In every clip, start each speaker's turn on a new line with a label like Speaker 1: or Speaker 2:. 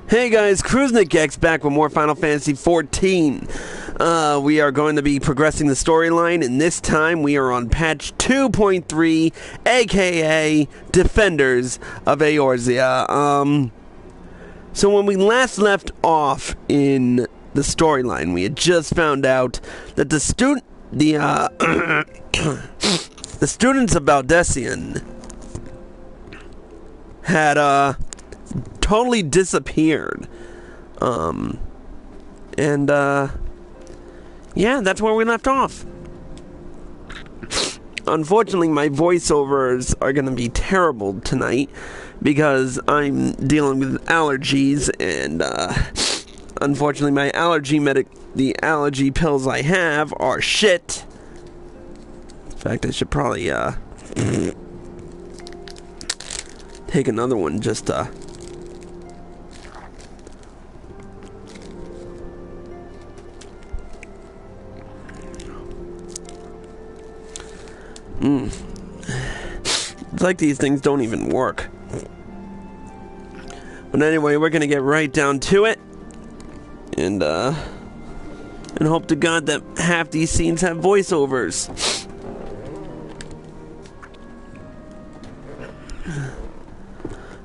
Speaker 1: Hey guys, Kruznikx back with more Final Fantasy XIV. We are going to be progressing the storyline, and this time we are on patch 2.3, aka Defenders of Eorzea. So when we last left off in the storyline, we had just found out that the students of Baldesion had, totally disappeared. Yeah, that's where we left off. Unfortunately, my voiceovers are going to be terrible tonight because I'm dealing with allergies, and unfortunately my the allergy pills I have are shit. In fact, I should probably take another one just to It's like these things don't even work. But anyway, we're gonna get right down to it, and hope to God that half these scenes have voiceovers.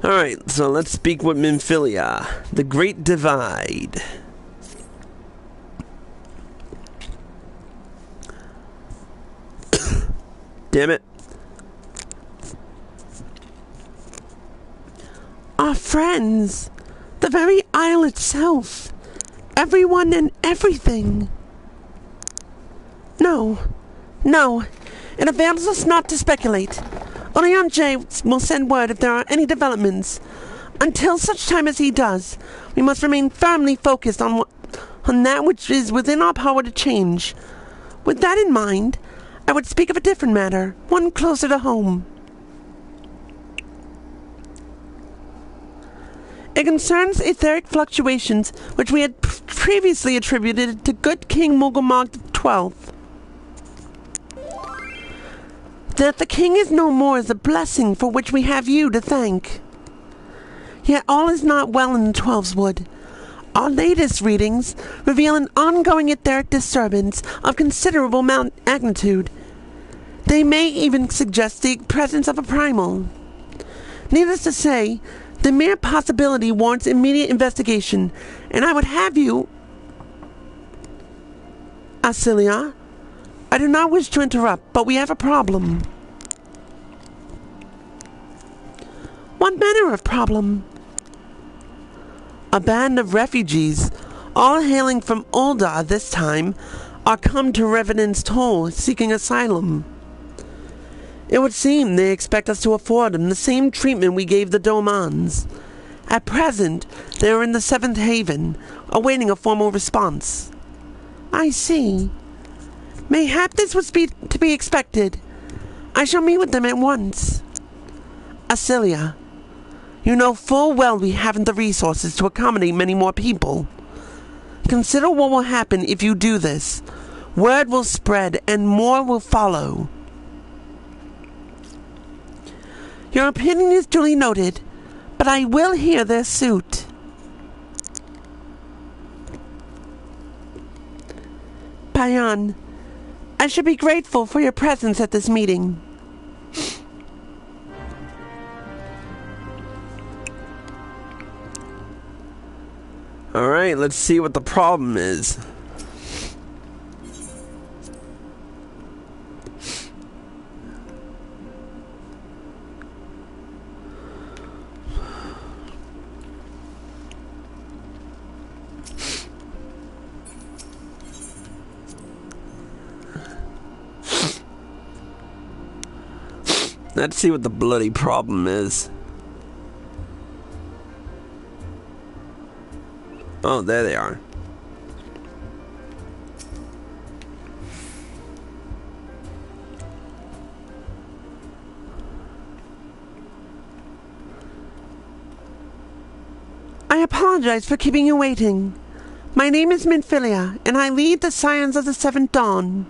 Speaker 1: Alright, so let's speak with Minfilia. The Great Divide. Damn it.
Speaker 2: Our friends. The very isle itself. Everyone and everything. No. It avails us not to speculate. Oleon J will send word if there are any developments. Until such time as he does, we must remain firmly focused on that which is within our power to change. With that in mind, I would speak of a different matter, one closer to home. It concerns etheric fluctuations, which we had previously attributed to good King Mogulmog XII. That the king is no more is a blessing for which we have you to thank. Yet all is not well in the Twelves Wood. Our latest readings reveal an ongoing etheric disturbance of considerable magnitude. They may even suggest the presence of a primal. Needless to say, the mere possibility warrants immediate investigation, and I would have you... Asilia, I do not wish to interrupt, but we have a problem. What manner of problem? A band of refugees, all hailing from Ul'dah this time, are come to Revenant's Toll, seeking asylum. It would seem they expect us to afford them the same treatment we gave the Domans. At present, they are in the Seventh Haven, awaiting a formal response. I see. Mayhap this was to be expected. I shall meet with them at once. Asilia, you know full well we haven't the resources to accommodate many more people. Consider what will happen if you do this. Word will spread and more will follow. Your opinion is duly noted, but I will hear their suit. Bayan, I should be grateful for your presence at this meeting.
Speaker 1: Alright, let's see what the problem is. Let's see what the bloody problem is. Oh, there they are.
Speaker 2: I apologize for keeping you waiting. My name is Minfilia, and I lead the Scions of the Seventh Dawn.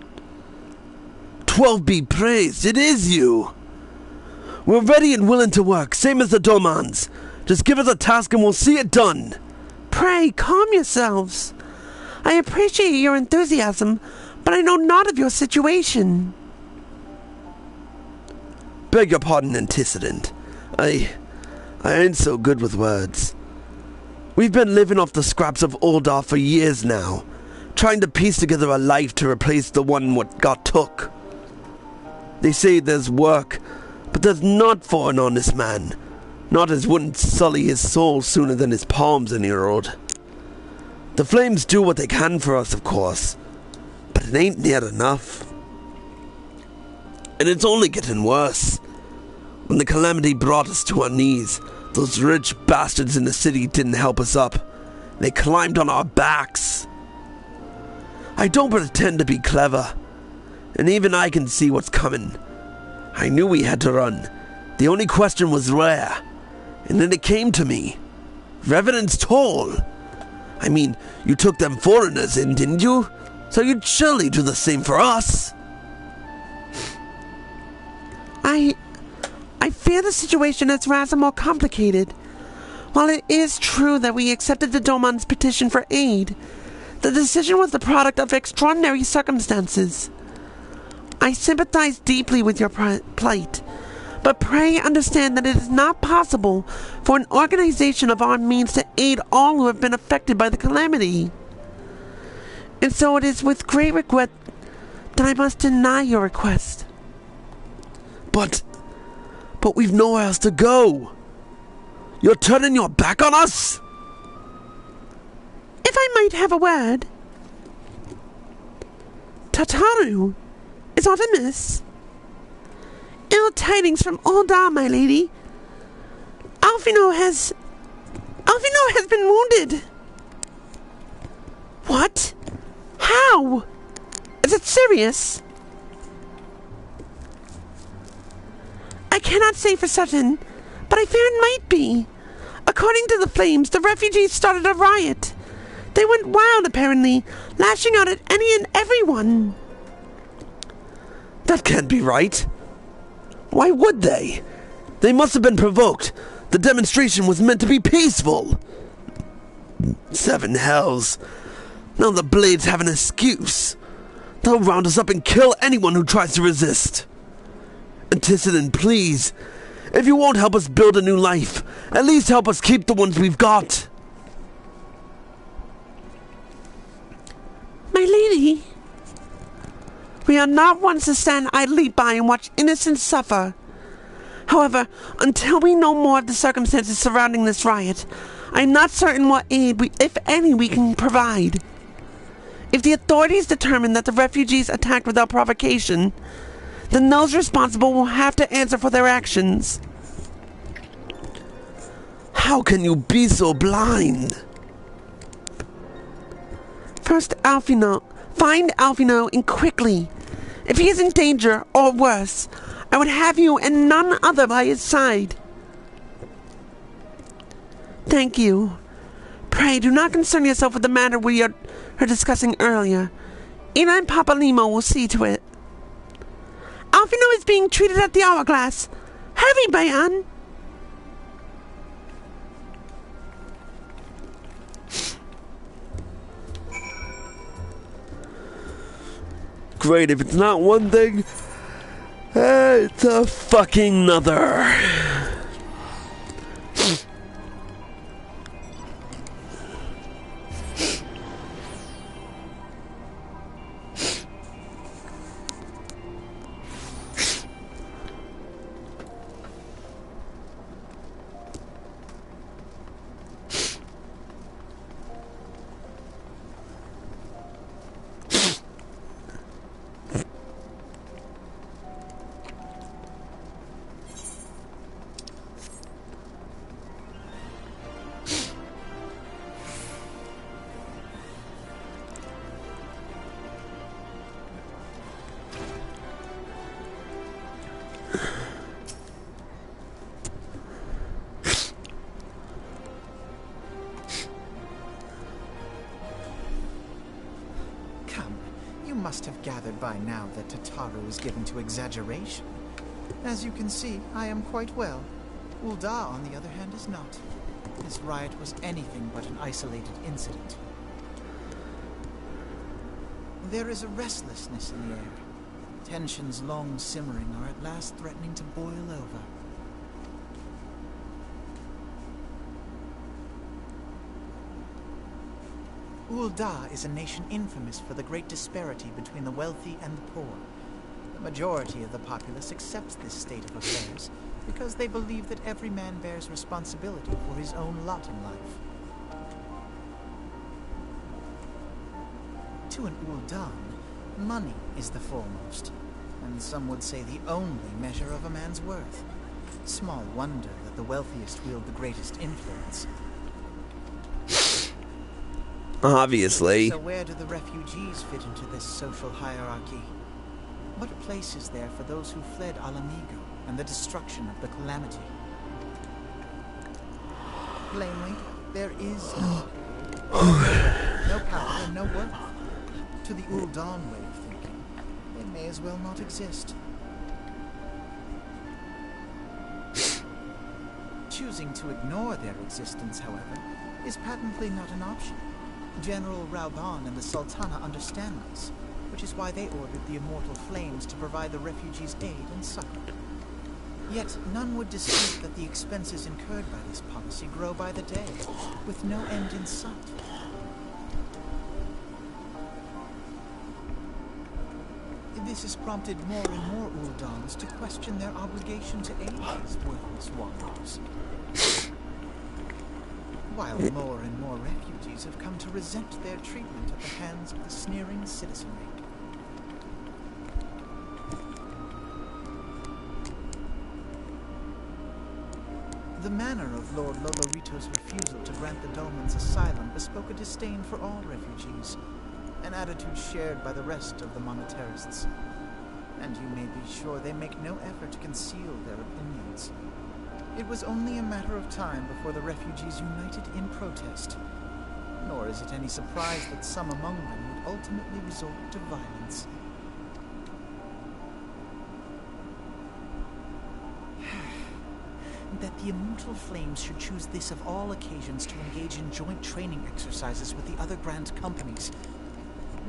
Speaker 1: 12 be praised, it is you! We're ready and willing to work, same as the Domans. Just give us a task and we'll see it done.
Speaker 2: Pray, calm yourselves. I appreciate your enthusiasm, but I know not of your situation.
Speaker 1: Beg your pardon, antecedent. I ain't so good with words. We've been living off the scraps of Uldar for years now, trying to piece together a life to replace the one what got took. They say there's work, but there's not for an honest man. Not as wouldn't sully his soul sooner than his palms in your road. The flames do what they can for us, of course, but it ain't near enough. And it's only getting worse. When the calamity brought us to our knees, those rich bastards in the city didn't help us up. They climbed on our backs. I don't pretend to be clever, and even I can see what's coming. I knew we had to run. The only question was where. And then it came to me. Revenant's Toll. I mean, you took them foreigners in, didn't you? So you'd surely do the same for us.
Speaker 2: I fear the situation is rather more complicated. While it is true that we accepted the Domon's petition for aid, the decision was the product of extraordinary circumstances. I sympathize deeply with your plight, but pray understand that it is not possible for an organization of our means to aid all who have been affected by the calamity. And so it is with great regret that I must deny your request.
Speaker 1: But we've nowhere else to go. You're turning your back on us?
Speaker 2: If I might have a word. Tataru is not amiss. Ill tidings from Uldar, my lady. Alphino has been wounded. What? How? Is it serious? I cannot say for certain, but I fear it might be. According to the flames, the refugees started a riot. They went wild, apparently, lashing out at any and everyone.
Speaker 1: That can't be right. Why would they? They must have been provoked. The demonstration was meant to be peaceful. Seven hells. Now the Blades have an excuse. They'll round us up and kill anyone who tries to resist. Antecedent, please. If you won't help us build a new life, at least help us keep the ones we've got.
Speaker 2: My lady, we are not ones to stand idly by and watch innocents suffer. However, until we know more of the circumstances surrounding this riot, I'm not certain what aid, if any, we can provide. If the authorities determine that the refugees attacked without provocation, then those responsible will have to answer for their actions.
Speaker 1: How can you be so blind?
Speaker 2: First, Alphino. Find Alphino, and quickly. If he is in danger, or worse, I would have you and none other by his side. Thank you. Pray, do not concern yourself with the matter we are discussing earlier. Ina and Papa Limo will see to it. Alphino is being treated at the Hourglass. Hurry, Bayan!
Speaker 1: Great, if it's not one thing, it's a fucking another.
Speaker 3: Must have gathered by now that Tataru is given to exaggeration. As you can see, I am quite well. Uldar, on the other hand, is not. this riot was anything but an isolated incident. There is a restlessness in the air. Tensions long simmering are at last threatening to boil over. Ul'dah is a nation infamous for the great disparity between the wealthy and the poor. The majority of the populace accepts this state of affairs because they believe that every man bears responsibility for his own lot in life. To an Ul'dan, money is the foremost, and some would say the only measure of a man's worth. Small wonder that the wealthiest wield the greatest influence.
Speaker 1: Obviously.
Speaker 3: So where do the refugees fit into this social hierarchy? What place is there for those who fled Alamigo and the destruction of the Calamity? Plainly, there is no power and no worth. To the Ul'dan way of thinking, they may as well not exist. Choosing to ignore their existence, however, is patently not an option. General Reborn and the Sultanate understand this, which is why they ordered the Immortal Flames to provide the refugees aid and succor. Yet none would dispute that the expenses incurred by this policy grow by the day, with no end in sight. This has prompted more and more Ul'dans to question their obligation to aid these worthless wanderers. While more and more refugees have come to resent their treatment at the hands of the sneering citizenry. The manner of Lord Lolorito's refusal to grant the Dolmens asylum bespoke a disdain for all refugees, an attitude shared by the rest of the monetarists. And you may be sure they make no effort to conceal their opinions. It was only a matter of time before the refugees united in protest. Nor is it any surprise that some among them would ultimately resort to violence. That the Immortal Flames should choose this of all occasions to engage in joint training exercises with the other Grand Companies.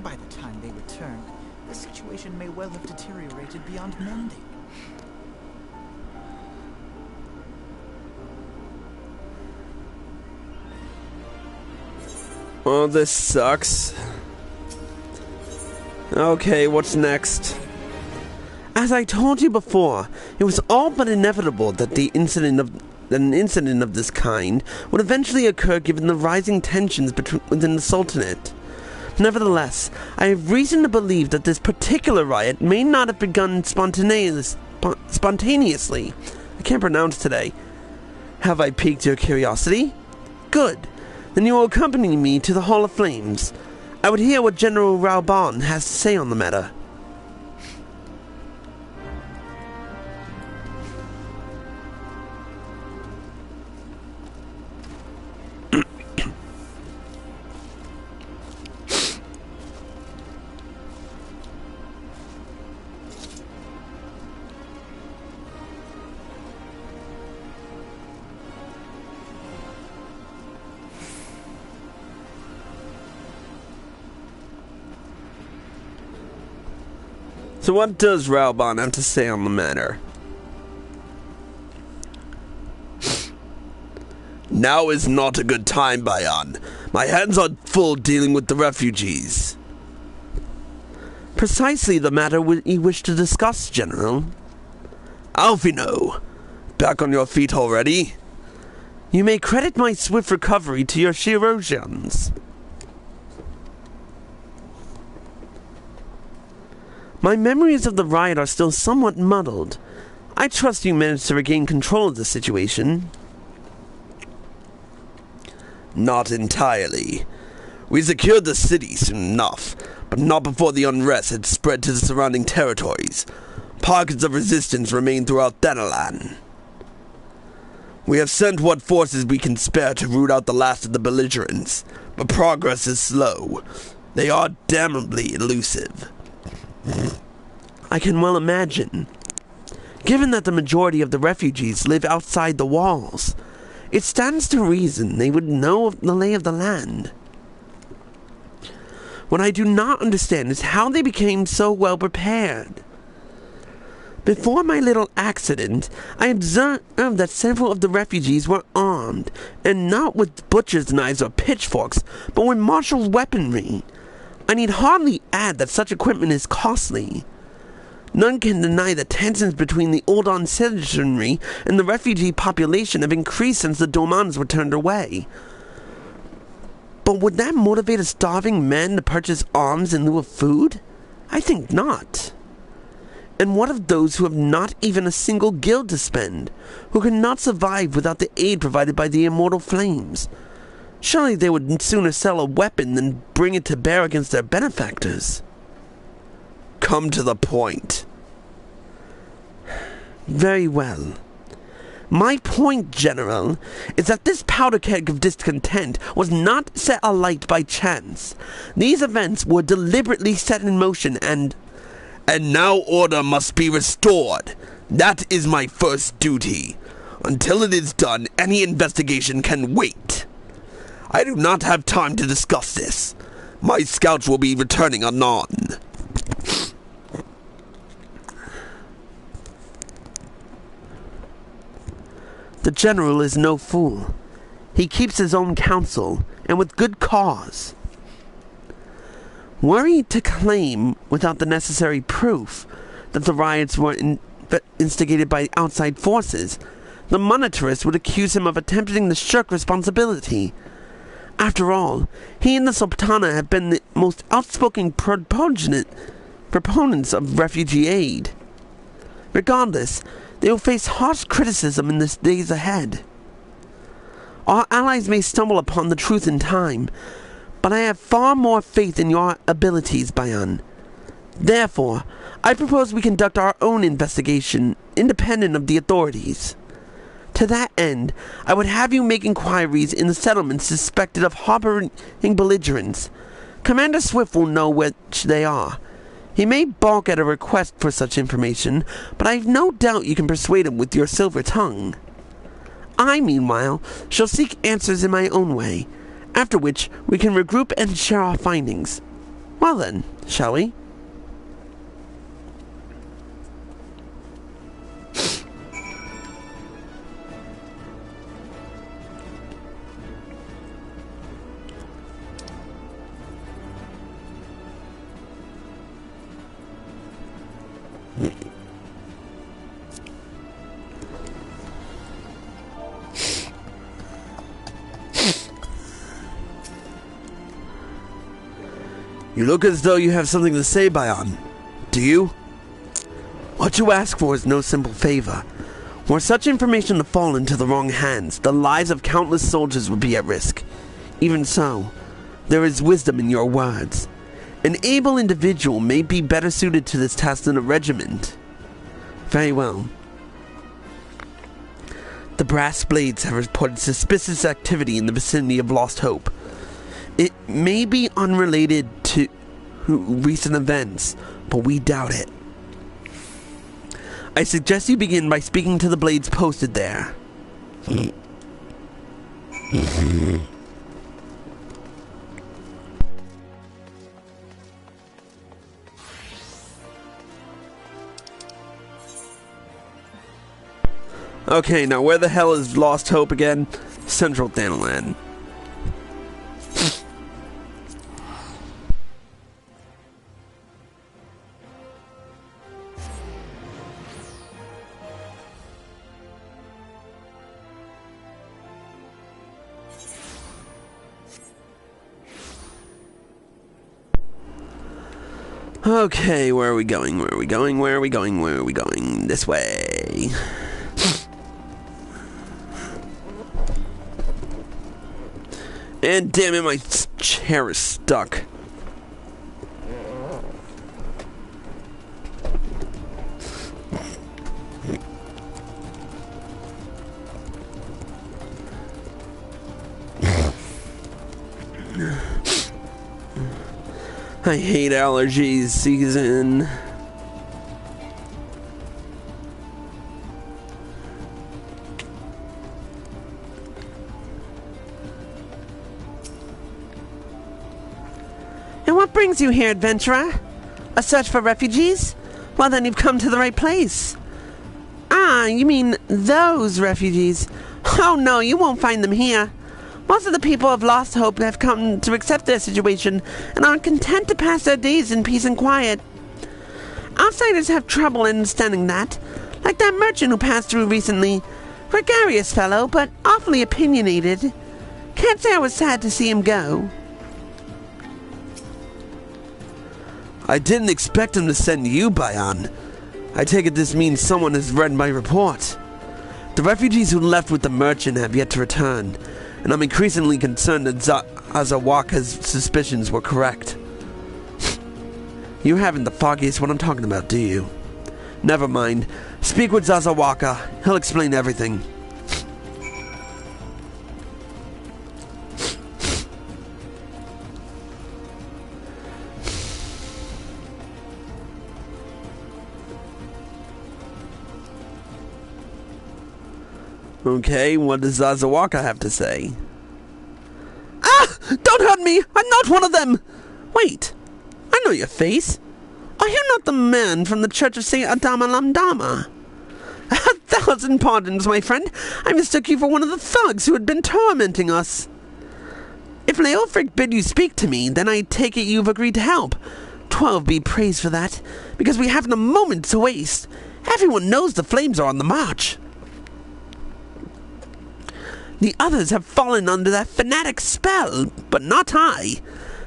Speaker 3: By the time they return, the situation may well have deteriorated beyond mending.
Speaker 1: Well, this sucks. Okay, what's next?
Speaker 2: As I told you before, it was all but inevitable that an incident of this kind would eventually occur given the rising tensions within the Sultanate. Nevertheless, I have reason to believe that this particular riot may not have begun spontaneously. I can't pronounce today. Have I piqued your curiosity? Good. Then you will accompany me to the Hall of Flames. I would hear what General Reborn has to say on the matter.
Speaker 1: So what does Reborn have to say on the matter? Now is not a good time, Bayan. My hands are full dealing with the refugees.
Speaker 2: Precisely the matter you wish to discuss, General.
Speaker 1: Alfino, back on your feet already?
Speaker 2: You may credit my swift recovery to your Shirosians. My memories of the riot are still somewhat muddled. I trust you managed to regain control of the situation.
Speaker 1: Not entirely. We secured the city soon enough, but not before the unrest had spread to the surrounding territories. Pockets of resistance remain throughout Thanalan. We have sent what forces we can spare to root out the last of the belligerents, but progress is slow. They are damnably elusive.
Speaker 2: I can well imagine. Given that the majority of the refugees live outside the walls, it stands to reason they would know of the lay of the land. What I do not understand is how they became so well prepared. Before my little accident, I observed that several of the refugees were armed, and not with butcher's knives or pitchforks, but with martial weaponry. I need hardly add that such equipment is costly. None can deny that tensions between the Uldan citizenry and the refugee population have increased since the Domans were turned away. But would that motivate a starving man to purchase arms in lieu of food? I think not. And what of those who have not even a single guild to spend, who cannot survive without the aid provided by the immortal flames? Surely they would sooner sell a weapon than bring it to bear against their benefactors.
Speaker 1: Come to the point.
Speaker 2: Very well. My point, General, is that this powder keg of discontent was not set alight by chance. These events were deliberately set in motion and
Speaker 1: now order must be restored. That is my first duty. Until it is done, any investigation can wait. I do not have time to discuss this. My scouts will be returning anon.
Speaker 2: The General is no fool. He keeps his own counsel, and with good cause. Worried to claim, without the necessary proof, that the riots were instigated by outside forces, the monetarist would accuse him of attempting to shirk responsibility. After all, he and the Sultanate have been the most outspoken proponents of refugee aid. Regardless, they will face harsh criticism in the days ahead. Our allies may stumble upon the truth in time, but I have far more faith in your abilities, Bayan. Therefore, I propose we conduct our own investigation, independent of the authorities. To that end, I would have you make inquiries in the settlements suspected of harboring belligerents. Commander Swift will know which they are. He may balk at a request for such information, but I have no doubt you can persuade him with your silver tongue. I, meanwhile, shall seek answers in my own way, after which we can regroup and share our findings. Well then, shall we?
Speaker 1: You look as though you have something to say, Bayan. Do you?
Speaker 2: What you ask for is no simple favor. Were such information to fall into the wrong hands, the lives of countless soldiers would be at risk. Even so, there is wisdom in your words. An able individual may be better suited to this task than a regiment. Very well. The Brass Blades have reported suspicious activity in the vicinity of Lost Hope. It may be unrelated to recent events, but we doubt it. I suggest you begin by speaking to the Blades posted there.
Speaker 1: Okay, now where the hell is Lost Hope again? Central Thanalan. Okay, where are we going? Where are we going? Where are we going? Where are we going? This way. And damn it, my chair is stuck. I hate allergies season.
Speaker 2: What brings you here, adventurer? A search for refugees? Well, then you've come to the right place. Ah, you mean those refugees. Oh no, you won't find them here. Most of the people of Lost Hope have come to accept their situation and are content to pass their days in peace and quiet. Outsiders have trouble understanding that, like that merchant who passed through recently. Gregarious fellow, but awfully opinionated. Can't say I was sad to see him go.
Speaker 1: I didn't expect him to send you, Bayan. I take it this means someone has read my report. The refugees who left with the merchant have yet to return, and I'm increasingly concerned that Azawaka's suspicions were correct. You haven't the foggiest what I'm talking about, do you? Never mind. Speak with Zazawaka. He'll explain everything. Okay, what does Zazawaka have to say?
Speaker 2: Ah! Don't hurt me! I'm not one of them! Wait, I know your face. Are you not the man from the Church of St. Adama Lamdama? 1,000 pardons, my friend. I mistook you for one of the thugs who had been tormenting us. If Leofric bid you speak to me, then I take it you've agreed to help. 12 be praised for that, because we haven't a moment to waste. Everyone knows the flames are on the march. The others have fallen under that fanatic spell, but not I.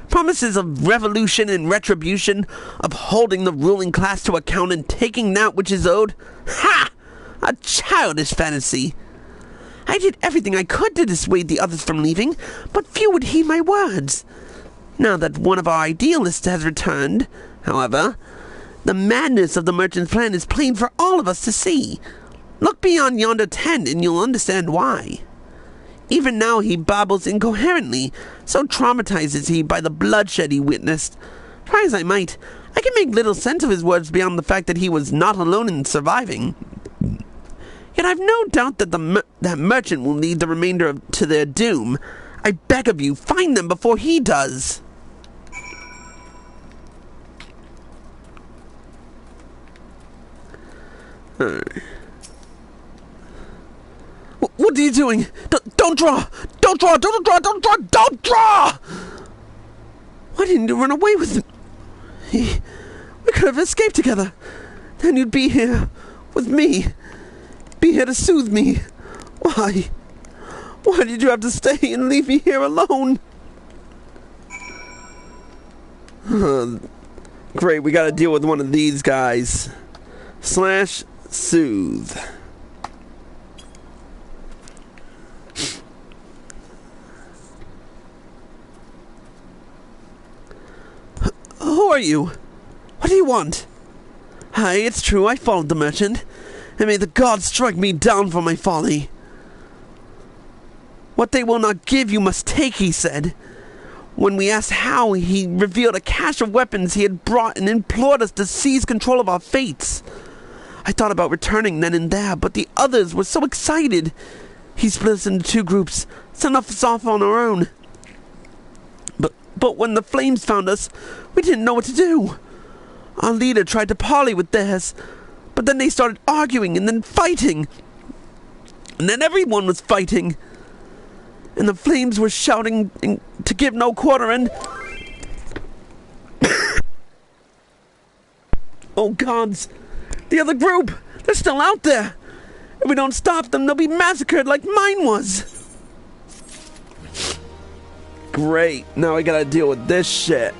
Speaker 2: Promises of revolution and retribution, upholding the ruling class to account and taking that which is owed. Ha! A childish fantasy. I did everything I could to dissuade the others from leaving, but few would heed my words. Now that one of our idealists has returned, however, the madness of the merchant's plan is plain for all of us to see. Look beyond yonder tent and you'll understand why. Even now he babbles incoherently, so traumatized is he by the bloodshed he witnessed. Try as I might, I can make little sense of his words beyond the fact that he was not alone in surviving. Yet I've no doubt that that merchant will lead the remainder to their doom. I beg of you, find them before he does. What are you doing? Don't draw! Don't draw! Don't draw! Don't draw! Don't draw! Why didn't you run away with him? We could have escaped together. Then you'd be here with me. Be here to soothe me. Why? Why did you have to stay and leave me here alone? Great, we gotta deal with one of these guys. /soothe. Who are you? What do you want? Aye, it's true, I followed the merchant, and may the gods strike me down for my folly. What they will not give you must take, he said. When we asked how, he revealed a cache of weapons he had brought and implored us to seize control of our fates. I thought about returning then and there, but the others were so excited. He split us into 2 groups, sent us off on our own. But when the flames found us, we didn't know what to do. Our leader tried to parley with theirs, but then they started arguing and then fighting. And then everyone was fighting. And the flames were shouting to give no quarter and... Oh gods! The other group! They're still out there! If we don't stop them, they'll be massacred like mine was! Great, now I gotta deal with this shit.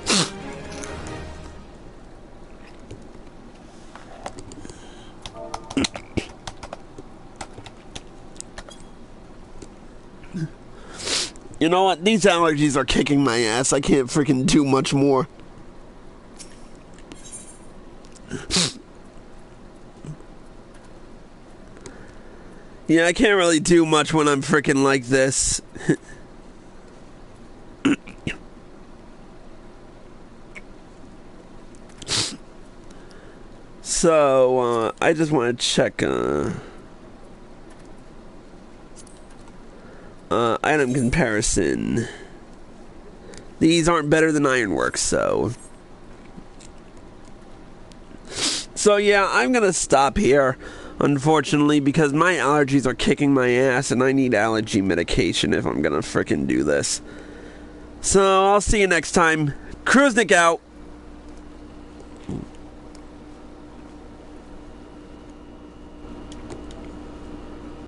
Speaker 2: You know what? These allergies are kicking my ass. I can't freaking do much more. Yeah, I can't really do much when I'm freaking like this. So, I just want to check, item comparison.
Speaker 1: these aren't better than Ironworks, so... So yeah, I'm gonna stop here, unfortunately, because my allergies are kicking my ass, and I need allergy medication if I'm gonna frickin' do this. So, I'll see you next time. Kruznik out!